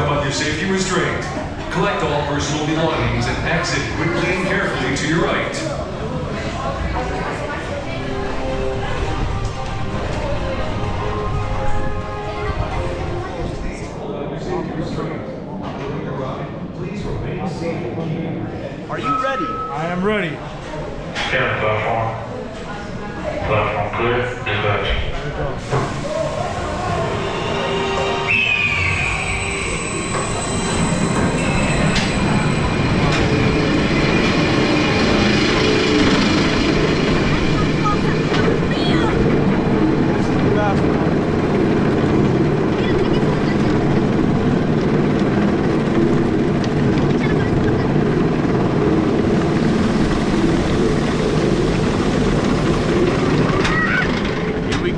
on your safety restraint. Collect all personal belongings and exit quickly and carefully to your right. Are you ready? I am ready. Yeah, platform. Platform clear. Dispatch.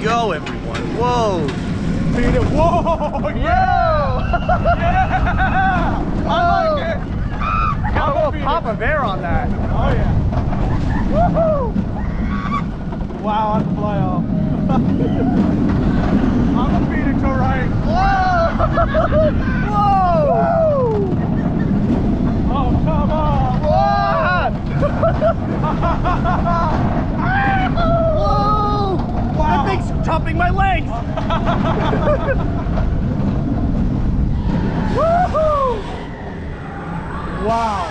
Go, everyone. Whoa. Beat it. Whoa. Yeah. Yeah. I like it. Got a little pop of air on that. Oh, yeah. Woohoo. Wow, I can fly off. I'm going to beat it to right. Whoa. Whoa. Oh, come on. Whoa. Wow. That thing's chopping my legs. Woohoo! Wow.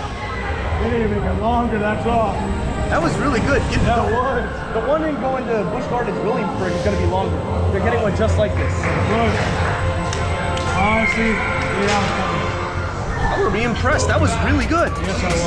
It didn't even get longer, that's all. That was really good. That was. The one in going to Busch Gardens Williamsburg is going to be longer. They're getting one just like this. Good. Honestly, yeah. I'm going to be impressed. That was really good. Yes, I was.